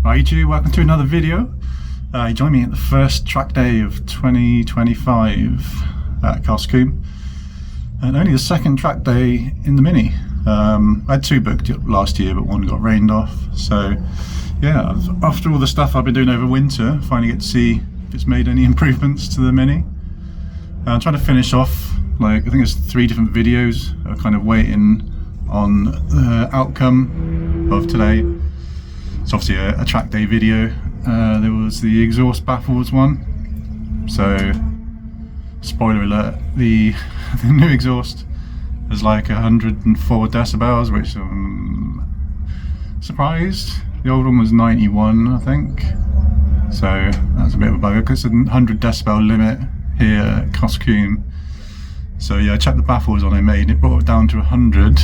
Hi YouTube, welcome to another video. You join me at the first track day of 2025 at Combe, and only the second track day in the Mini. I had two booked last year, but one got rained off. So yeah, after all the stuff I've been doing over winter, finally get to see if it's made any improvements to the Mini. I'm trying to finish off, I think there's 3 different videos. I'm kind of waiting on the outcome of today. It's obviously a track day video. There was the exhaust baffles one. So, spoiler alert, the new exhaust is like 104 decibels, which I'm surprised. The old one was 91, I think. So that's a bit of a bugger because it's a 100 decibel limit here at Combe. So yeah, I checked the baffles on I made. It brought it down to 100.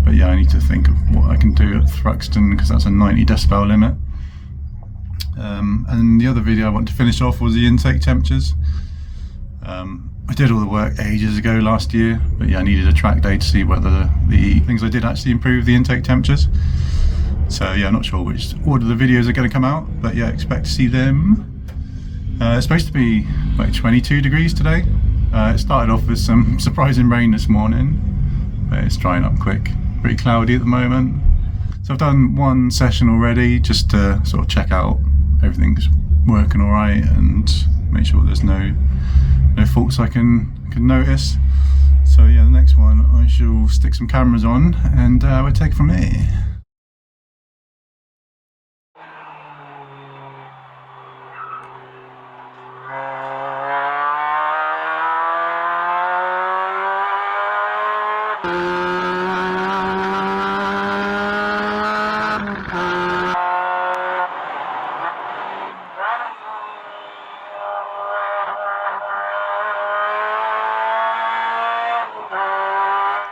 But yeah, I need to think of what I can do at Thruxton because that's a 90 decibel limit. And the other video I want to finish off was the intake temperatures. I did all the work ages ago last year, but yeah, I needed a track day to see whether the things I did actually improve the intake temperatures. So yeah, I'm not sure which order the videos are going to come out, but yeah, expect to see them. It's supposed to be like 22 degrees today. It started off with some surprising rain this morning, but it's drying up quick. Pretty cloudy at the moment. So I've done one session already just to sort of check out everything's working all right and make sure there's no faults I can notice. So yeah, the next one I shall stick some cameras on and we'll take it from there.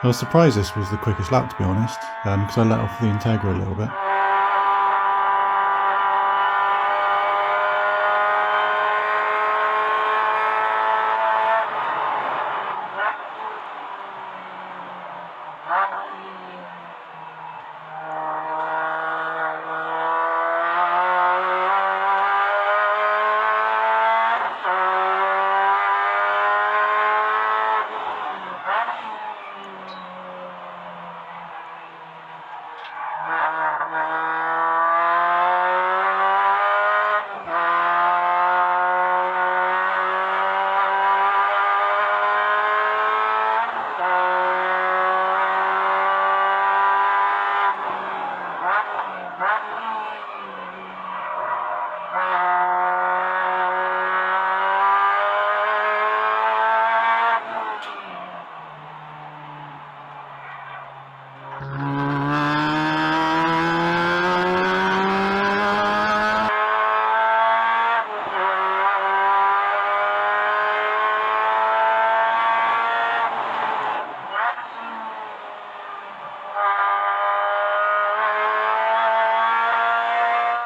I was surprised this was the quickest lap, to be honest, because I let off the Integra a little bit.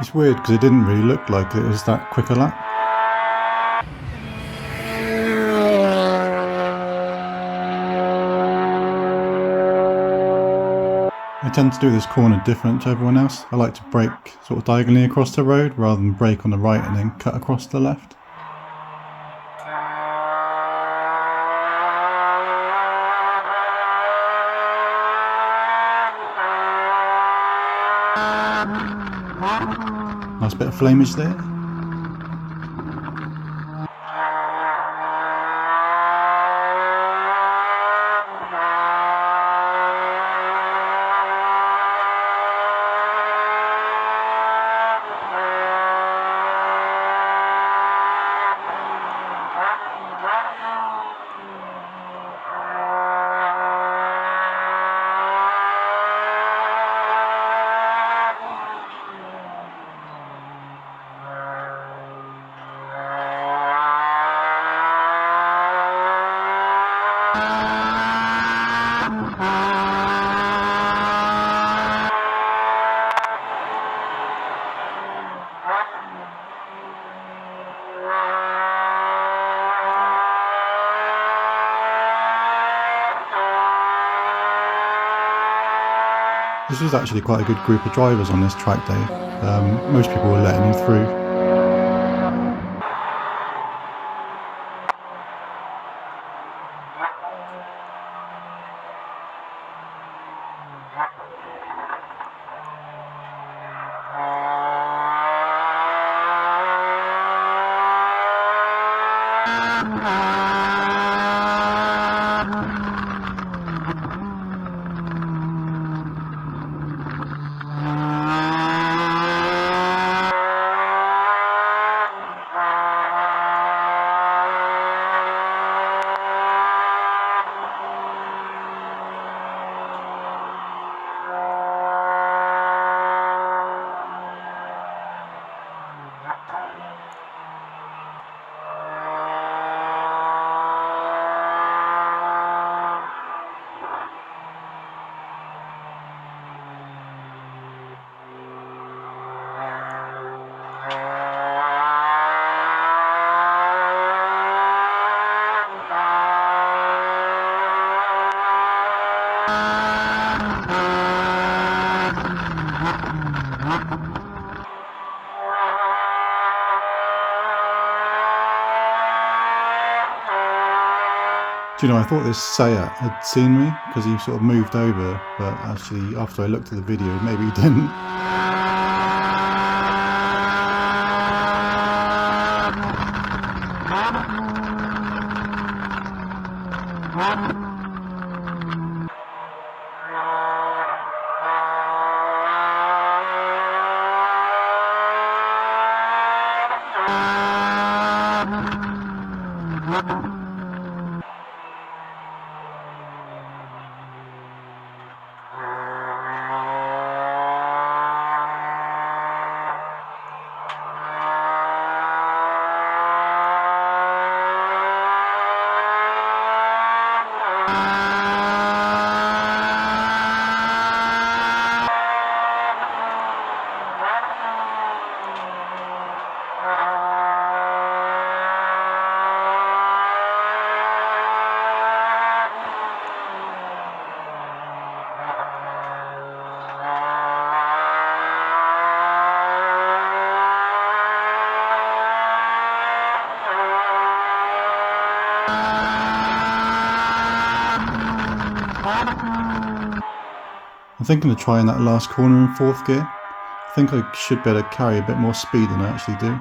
It's weird because it didn't really look like it was that quick a lap. I tend to do this corner different to everyone else. I like to brake sort of diagonally across the road rather than brake on the right and then cut across the left. Nice bit of flamage there. This was actually quite a good group of drivers on this track day. Most people were letting him through. Do you know, I thought this Seat had seen me because he sort of moved over, but actually after I looked at the video, maybe he didn't. I'm thinking of trying that last corner in 4th gear. I think I should be able to carry a bit more speed than I actually do.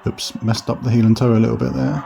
Oops, messed up the heel and toe a little bit there.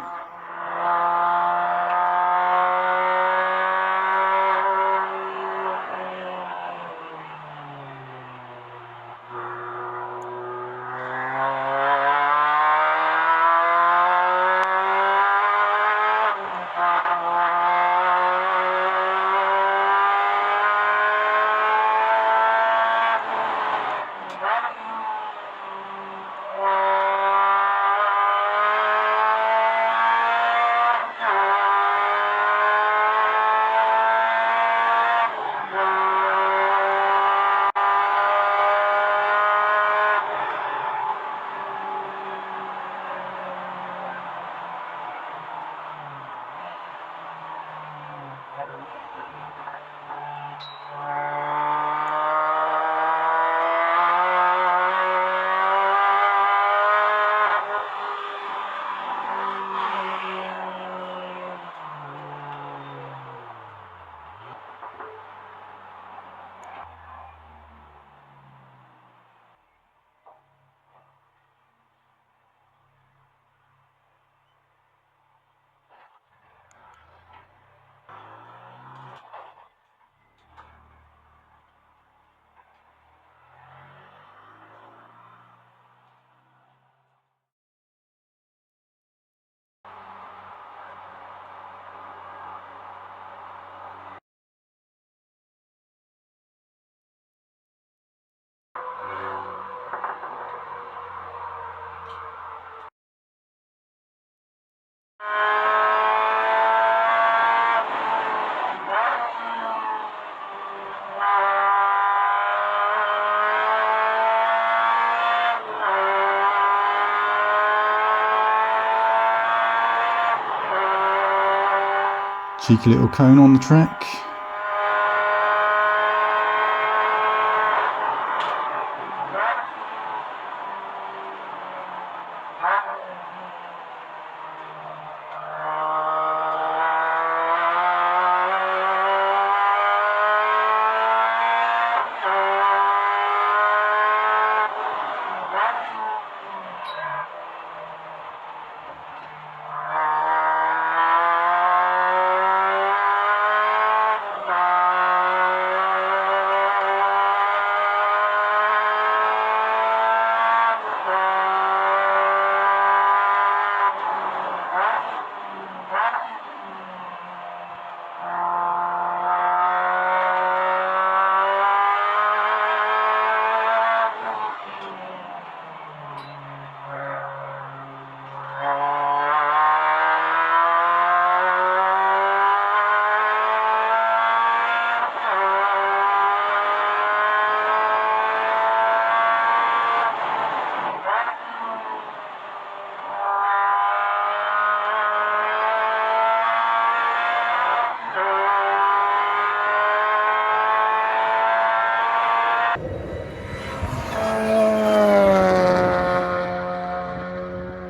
Cheeky little cone on the track.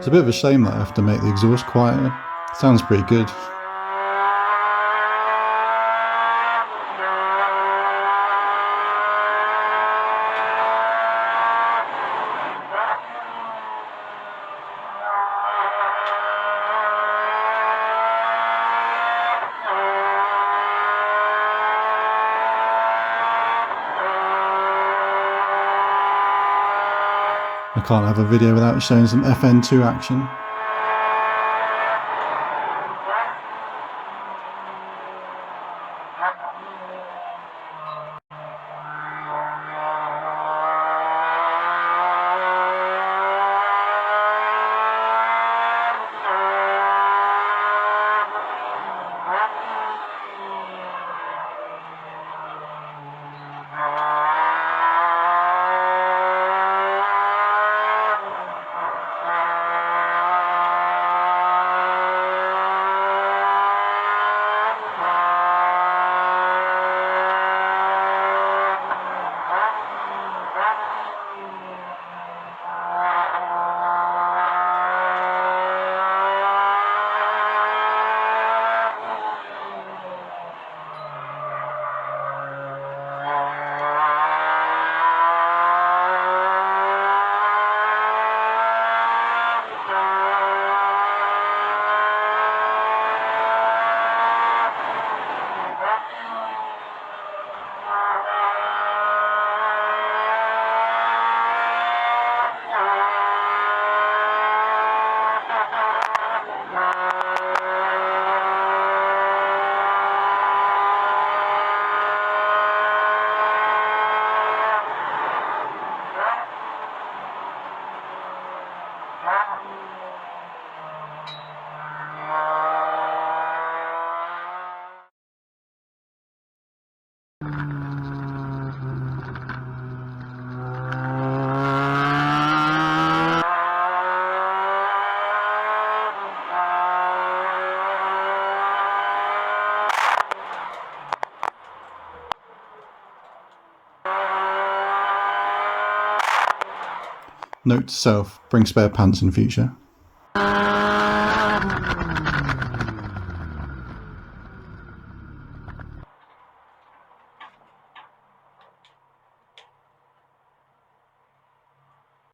It's a bit of a shame that I have to make the exhaust quieter. Sounds pretty good. I can't have a video without showing some FN2 action. Note to self, bring spare pants in future.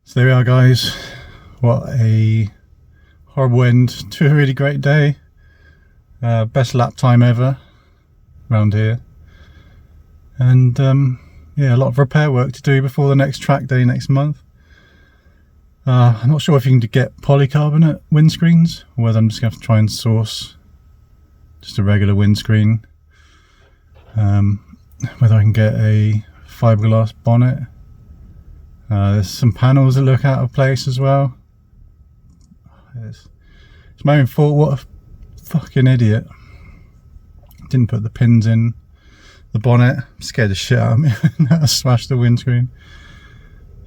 So there we are, guys. What a horrible end to a really great day. Best lap time ever around here. And yeah, a lot of repair work to do before the next track day next month. I'm not sure if you can get polycarbonate windscreens, or whether I'm just going to have to try and source just a regular windscreen. Whether I can get a fiberglass bonnet. There's some panels that look out of place as well. It's my own fault. What a fucking idiot. Didn't put the pins in the bonnet. Scared the shit out of me. I smashed the windscreen.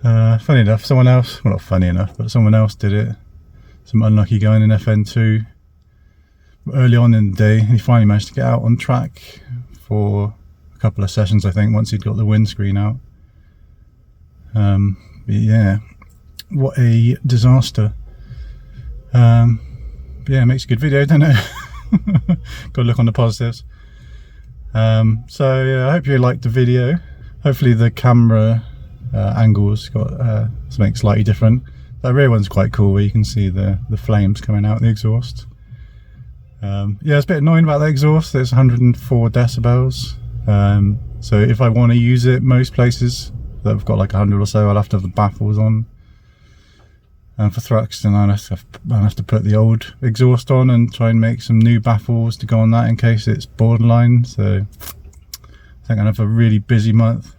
Funny enough, someone else, well, not funny enough, but someone else did it. Some unlucky guy in an FN2 early on in the day, and he finally managed to get out on track for a couple of sessions, I think, once he'd got the windscreen out. But yeah, what a disaster. Yeah, it makes a good video, doesn't it? Got to look on the positives. So yeah, I hope you liked the video. Hopefully the camera angles got something slightly different. The rear one's quite cool, where you can see the flames coming out the exhaust. Yeah, it's a bit annoying about the exhaust. It's 104 decibels. So if I want to use it, most places that have got like 100 or so, I'll have to have the baffles on. And for Thruxton, I'll have to put the old exhaust on and try and make some new baffles to go on that in case it's borderline. So I think I'll have a really busy month.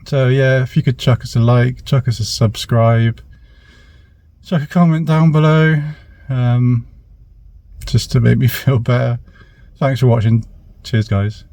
So yeah, if you could chuck us a like, chuck us a subscribe, chuck a comment down below, just to make me feel better. Thanks for watching. Cheers, guys.